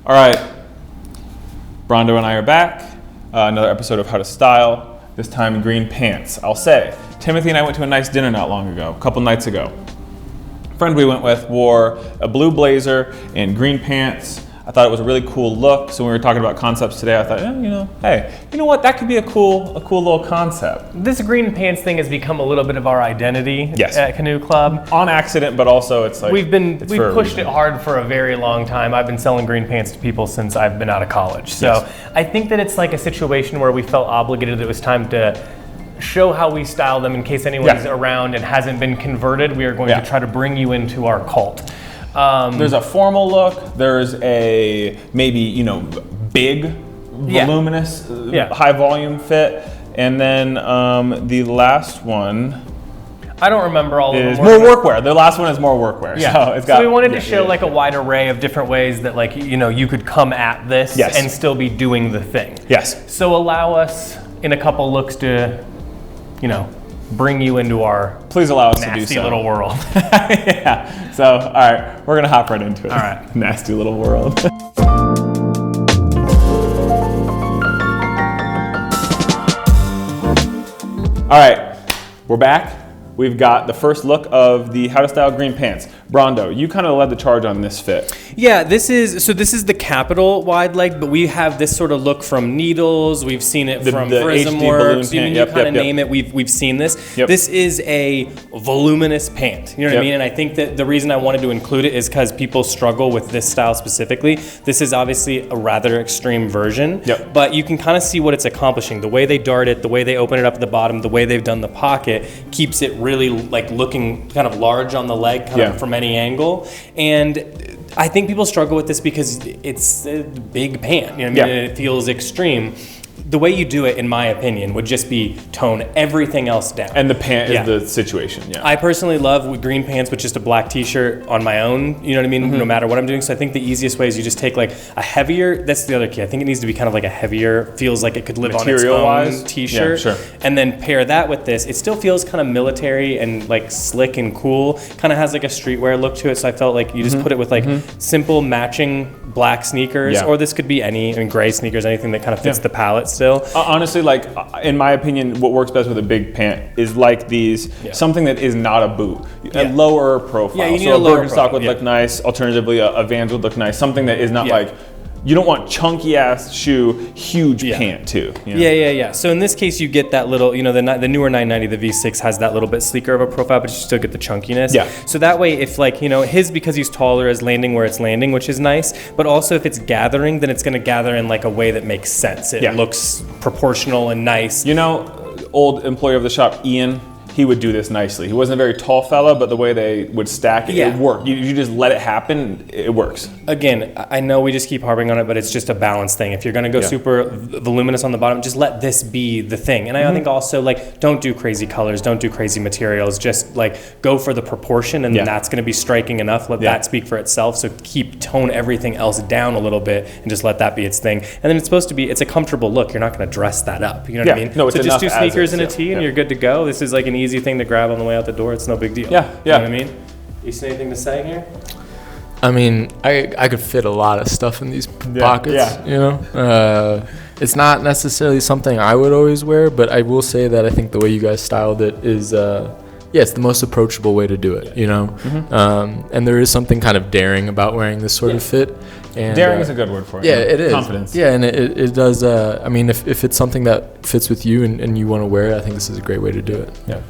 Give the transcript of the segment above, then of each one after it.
All right, Brondo and I are back. Another episode of How to Style, this time in green pants. I'll say, Timothy and I went to a nice dinner not long ago, a couple nights ago. A friend we went with wore a blue blazer and green pants. I thought it was a really cool look, so when we were talking about concepts today, I thought, hey, you know what? That could be a cool little concept. This green pants thing has become a little bit of our identity at Canoe Club. On accident, but also it's like we've pushed it hard for a very long time. I've been selling green pants to people since I've been out of college. So I think that it's like a situation where we felt obligated that it was time to show how we style them in case anyone's around and hasn't been converted. We are going to try to bring you into our cult. There's a formal look. There's a maybe big, voluminous, high volume fit, and then the last one. I don't remember all of them. Is more workwear. The last one is more workwear. Yeah. So we wanted to show like a wide array of different ways that you could come at this and still be doing the thing. Yes. So allow us in a couple looks to, bring you into our please allow us to do so. Nasty little world. Yeah. So, all right, we're gonna hop right into it. All right. Nasty little world. All right, we're back. We've got the first look of the How to Style green pants. Brondo, you kind of led the charge on this fit. Yeah, this is the Kapital wide leg, but we have this sort of look from Needles. We've seen it from Prism Works. You kind of name it. We've seen this. Yep. This is a voluminous pant. You know what I mean? And I think that the reason I wanted to include it is because people struggle with this style specifically. This is obviously a rather extreme version, but you can kind of see what it's accomplishing. The way they dart it, the way they open it up at the bottom, the way they've done the pocket keeps it really like looking kind of large on the leg, kind of from any angle. And I think people struggle with this because it's a big pant. You know what I mean? And it feels extreme. The way you do it, in my opinion, would just be tone everything else down. And the pant is the situation, I personally love green pants with just a black t-shirt on my own, you know what I mean, no matter what I'm doing. So I think the easiest way is you just take like a heavier, that's the other key. I think it needs to be kind of like a heavier, feels like it could live on its own t-shirt. Yeah, sure. And then pair that with this. It still feels kind of military and like slick and cool. Kind of has like a streetwear look to it. So I felt like you just put it with like simple matching black sneakers, or this could be gray sneakers, anything that kind of fits the palette still. Honestly, like in my opinion, what works best with a big pant is like these, something that is not a boot, a lower profile. Yeah, you need so a lower Birkenstock would look nice. Alternatively, a Vans would look nice. Something that is not like, you don't want chunky ass shoe, huge pant too. Yeah. So in this case, you get that little, the newer 990, the V6 has that little bit sleeker of a profile, but you still get the chunkiness. Yeah. So that way, if his, because he's taller, is landing where it's landing, which is nice. But also if it's gathering, then it's going to gather in like a way that makes sense. It looks proportional and nice. Old employee of the shop, Ian, he would do this nicely. He wasn't a very tall fella, but the way they would stack it, it worked. You just let it happen, it works. Again, I know we just keep harping on it, but it's just a balance thing. If you're gonna go super voluminous on the bottom, just let this be the thing. And I think also don't do crazy colors, don't do crazy materials, just go for the proportion, and then that's gonna be striking enough. Let that speak for itself. So tone everything else down a little bit and just let that be its thing. And then it's a comfortable look. You're not gonna dress that up. You know what I mean? No, it's so just do enough sneakers and a tee and you're good to go. This is like an easy thing to grab on the way out the door. It's no big deal. Yeah. You know what I mean? You see anything to say here? I mean, I could fit a lot of stuff in these pockets, it's not necessarily something I would always wear, but I will say that I think the way you guys styled it is, it's the most approachable way to do it, and there is something kind of daring about wearing this sort of fit. And, daring is a good word for it. Yeah, it is. Confidence. Yeah, and it does, if it's something that fits with you and you want to wear it, I think this is a great way to do it. Yeah.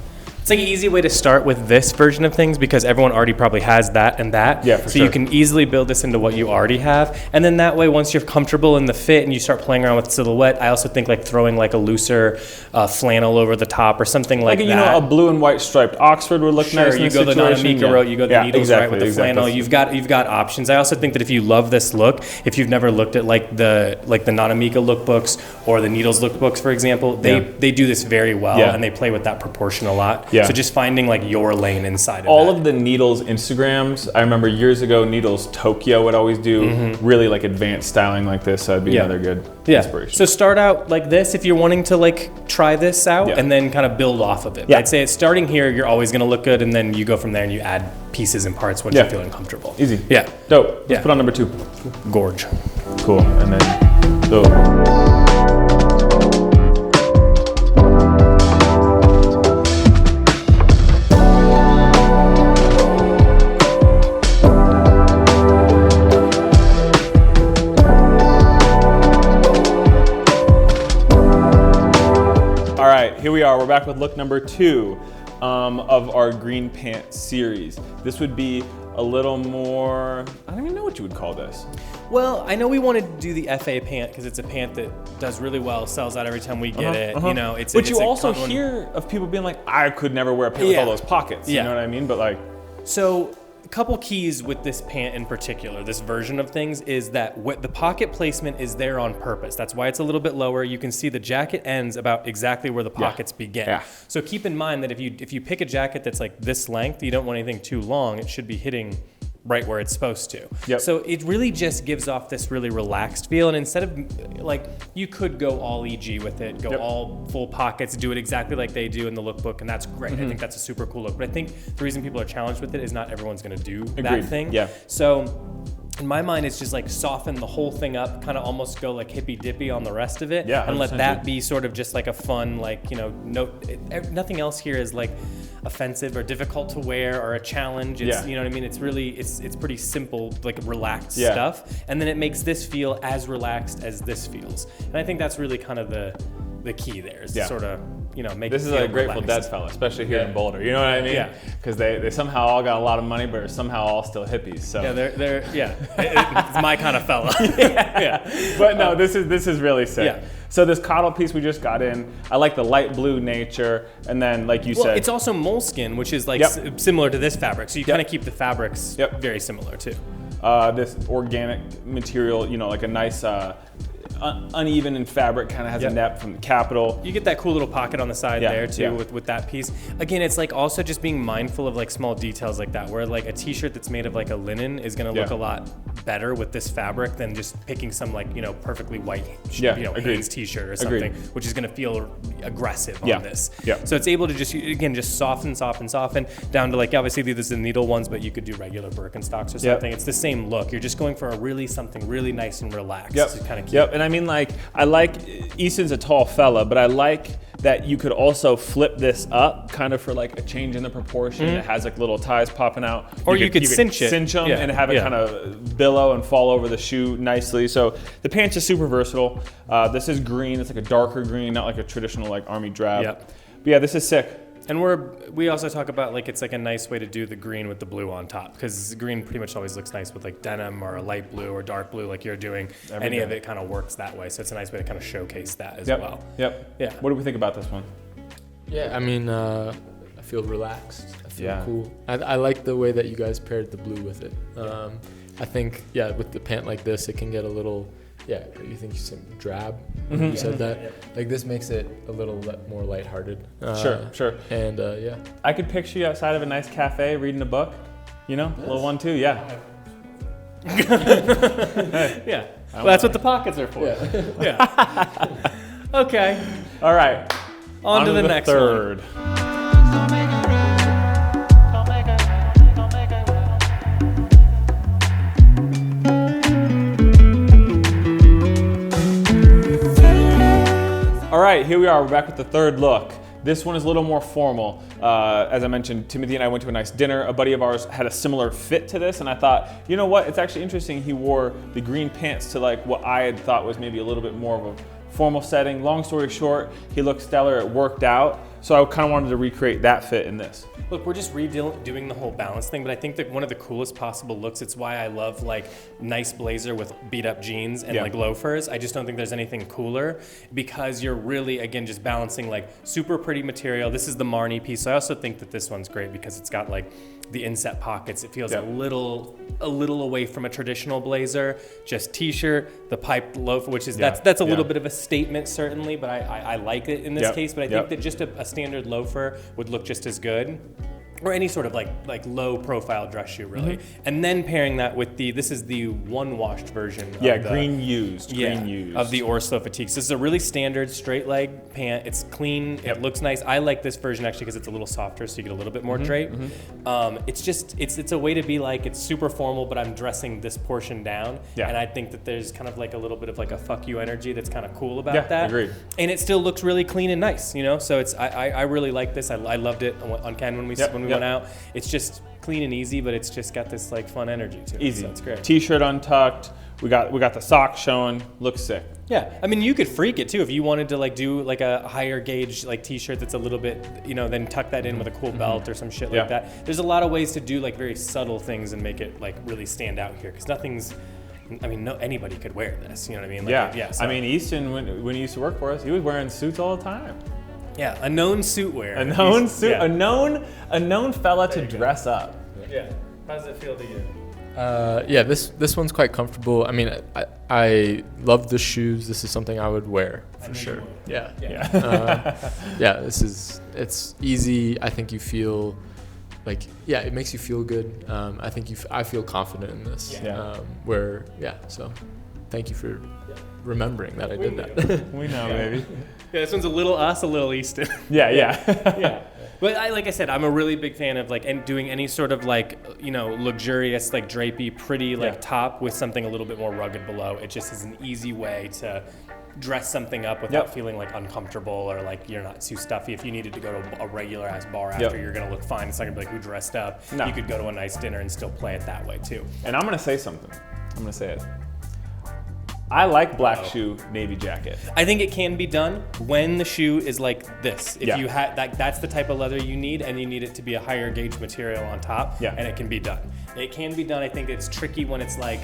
It's like an easy way to start with this version of things because everyone already probably has that and that. Yeah, for sure. So you can easily build this into what you already have. And then that way, once you're comfortable in the fit and you start playing around with silhouette, I also think throwing a looser flannel over the top or something like that. A blue and white striped Oxford would look nice in this situation. You go the Nanamika route, you go the Needles right with the flannel. You've got options. I also think that if you love this look, if you've never looked at the Nanamika lookbooks or the Needles lookbooks, for example, they do this very well and they play with that proportion a lot. Yeah. So just finding your lane inside of all of the Needles Instagrams. I remember years ago, Needles Tokyo would always do really advanced styling like this. So that'd be another good inspiration. So start out like this if you're wanting to try this out and then kind of build off of it. I'd say starting here, you're always going to look good, and then you go from there and you add pieces and parts once you're feeling comfortable. Easy. Yeah. Dope. Let's put on number 2. Gorge. cool. And then the here we are, we're back with look number 2 of our green pant series. This would be a little more, I don't even know what you would call this. Well, I know we wanted to do the FA pant because it's a pant that does really well, sells out every time we get it. You know, But you also hear of people being like, I could never wear a pant with all those pockets. You know what I mean? But like, so a couple keys with this pant in particular, this version of things, is that the pocket placement is there on purpose. That's why it's a little bit lower. You can see the jacket ends about exactly where the pockets begin. Yeah. So keep in mind that if you pick a jacket that's like this length, you don't want anything too long. It should be hitting right where it's supposed to. Yep. So it really just gives off this really relaxed feel. And instead of, like, you could go all EG with it, go all full pockets, do it exactly like they do in the lookbook, and that's great. I think that's a super cool look. But I think the reason people are challenged with it is not everyone's gonna do that thing. Yeah. So in my mind, it's just like soften the whole thing up, kind of almost go like hippy dippy on the rest of it, and let that be sort of just like a fun, like, you know, nothing else here is like offensive or difficult to wear or a challenge. It's, you know what I mean? It's really, it's pretty simple, like relaxed stuff. And then it makes this feel as relaxed as this feels. And I think that's really kind of the key there is to sort of, you know, make this it is like a Grateful Dead fella, especially here in Boulder. You know what I mean? Yeah. Because they somehow all got a lot of money, but are somehow all still hippies. So they're it's my kind of fella. But no, this is really sick. Yeah. So this cotton piece we just got in, I like the light blue nature, and then like you said, it's also moleskin, which is like similar to this fabric. So you kind of keep the fabrics very similar too. This organic material, you know, like a nice uneven in fabric, kind of has a net from the Kapital. You get that cool little pocket on the side there too with that piece. Again, it's like also just being mindful of like small details like that, where like a t-shirt that's made of like a linen is gonna look a lot better with this fabric than just picking some like, you know, perfectly white Hanes t-shirt or something, which is gonna feel aggressive on this. So it's able to just, again, just soften down to like, obviously these are the needle ones, but you could do regular Birkenstocks or something. It's the same look. You're just going for a really something really nice and relaxed. To kind of keep. And I mean, like, I like, Easton's a tall fella, but I like that you could also flip this up kind of for like a change in the proportion. It has like little ties popping out. Or you could cinch them and have it kind of billow and fall over the shoe nicely. So the pants is super versatile. This is green. It's like a darker green, not like a traditional like army drab. But yeah, this is sick. And we also talk about like it's like a nice way to do the green with the blue on top, because green pretty much always looks nice with like denim or a light blue or dark blue like you're doing. Any of it kind of works that way, so it's a nice way to kind of showcase that as well. Yeah. What do we think about this one? Yeah, I mean, I feel relaxed. I feel cool. I like the way that you guys paired the blue with it. I think with the pant like this, it can get a little. Yeah, you think you said drab? You said that. Like this makes it a little more lighthearted. Sure. And I could picture you outside of a nice cafe reading a book. You know, a little one too. Yeah. Well, that's what the pockets are for. Okay. All right. On to the next third. All right, here we are. We're back with the third look. This one is a little more formal. As I mentioned, Timothy and I went to a nice dinner. A buddy of ours had a similar fit to this, and I thought, you know what? It's actually interesting. He wore the green pants to like what I had thought was maybe a little bit more of a formal setting. Long story short, he looked stellar. It worked out. So I kind of wanted to recreate that fit in this. Look, we're just doing the whole balance thing, but I think that one of the coolest possible looks, it's why I love like nice blazer with beat up jeans and like loafers. I just don't think there's anything cooler, because you're really, again, just balancing like super pretty material. This is the Marni piece. So I also think that this one's great because it's got like the inset pockets. It feels a little away from a traditional blazer. Just t-shirt, the piped loafer, which is that's a little bit of a statement certainly, but I like it in this case. But I think that just a standard loafer would look just as good or any sort of like low profile dress shoe really. And then pairing that with this is the one washed version of the green used of the Orslow fatigues. This is a really standard straight leg pant. It's clean, it looks nice. I like this version actually because it's a little softer, so you get a little bit more drape. It's just it's a way to be like, it's super formal, but I'm dressing this portion down. And I think that there's kind of like a little bit of like a fuck you energy that's kind of cool about that. Agreed. And it still looks really clean and nice, you know. So it's I really like this. I loved it on Ken when we went out. It's just clean and easy, but it's just got this like fun energy to it. Easy. So it's great. T-shirt untucked. We got the socks showing. Looks sick. Yeah, I mean, you could freak it too if you wanted to like do like a higher gauge like T-shirt that's a little bit, you know, then tuck that in with a cool belt or some shit like that. There's a lot of ways to do like very subtle things and make it like really stand out here, because anybody could wear this. You know what I mean? Like, So. I mean, Easton, when he used to work for us, he was wearing suits all the time. Yeah, a known suit wearer. A known fella to dress up. Yeah. How does it feel to you? This one's quite comfortable. I mean, I love the shoes. This is something I would wear for sure. It's easy. I think you feel like, it makes you feel good. I feel confident in this. So thank you for remembering that I did that. We know, baby. Yeah, this one's a little us, a little Easton. Yeah. But like I said, I'm a really big fan of like doing any sort of like, you know, luxurious, like drapey, pretty like top with something a little bit more rugged below. It just is an easy way to dress something up without feeling like uncomfortable or like you're not too stuffy. If you needed to go to a regular ass bar after, you're gonna look fine. It's not gonna be like, who dressed up? No. You could go to a nice dinner and still play it that way too. And I'm gonna say something. I'm gonna say it. I like black shoe, navy jacket. I think it can be done when the shoe is like this. If you have that's the type of leather you need, and you need it to be a higher gauge material on top, and it can be done. It can be done. I think it's tricky when it's like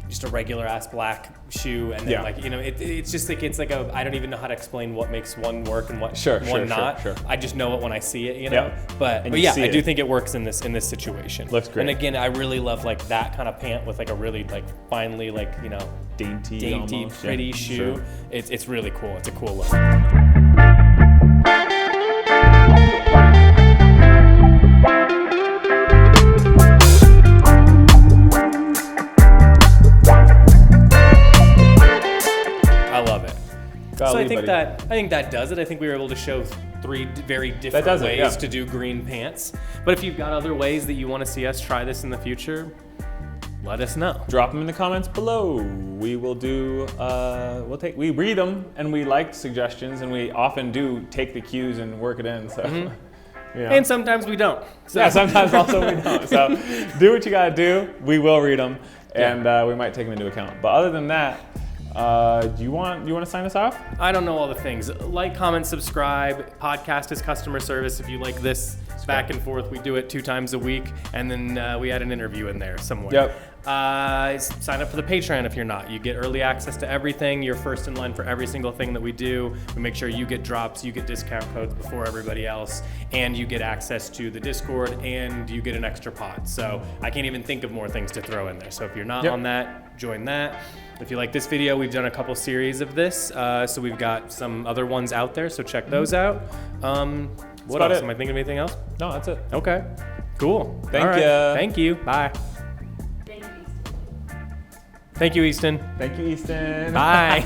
just a regular ass black shoe, and then like, you know, it's just like, it's like I don't even know how to explain what makes one work and what one not. Sure. I just know it when I see it, you know. But I do think it works in this situation. Looks great. And again, I really love like that kind of pant with like a really like finely like, you know, dainty almost, pretty shoe. Sure. It's really cool. It's a cool look. So I think that does it. I think we were able to show 3 very different ways to do green pants. But if you've got other ways that you want to see us try this in the future, let us know. Drop them in the comments below. We will do, we read them and we like suggestions, and we often do take the cues and work it in, so. You know. And sometimes we don't. So. Yeah, sometimes also we don't. So do what you gotta do. We will read them, and we might take them into account. But other than that, do you want to sign us off? I don't know all the things. Like, comment, subscribe. Podcast is customer service. If you like this back and forth, we do it 2 times a week, and then we add an interview in there somewhere. Yep. Sign up for the Patreon if you're not. You get early access to everything. You're first in line for every single thing that we do. We make sure you get drops, you get discount codes before everybody else, and you get access to the Discord, and you get an extra pod. So I can't even think of more things to throw in there. So if you're not on that, join that. If you like this video, we've done a couple series of this. So we've got some other ones out there, so check those out. What else? Am I thinking of anything else? No, that's it. Okay. Cool. Thank you. Thank you. Bye. Thank you, Easton. Thank you, Easton. Bye.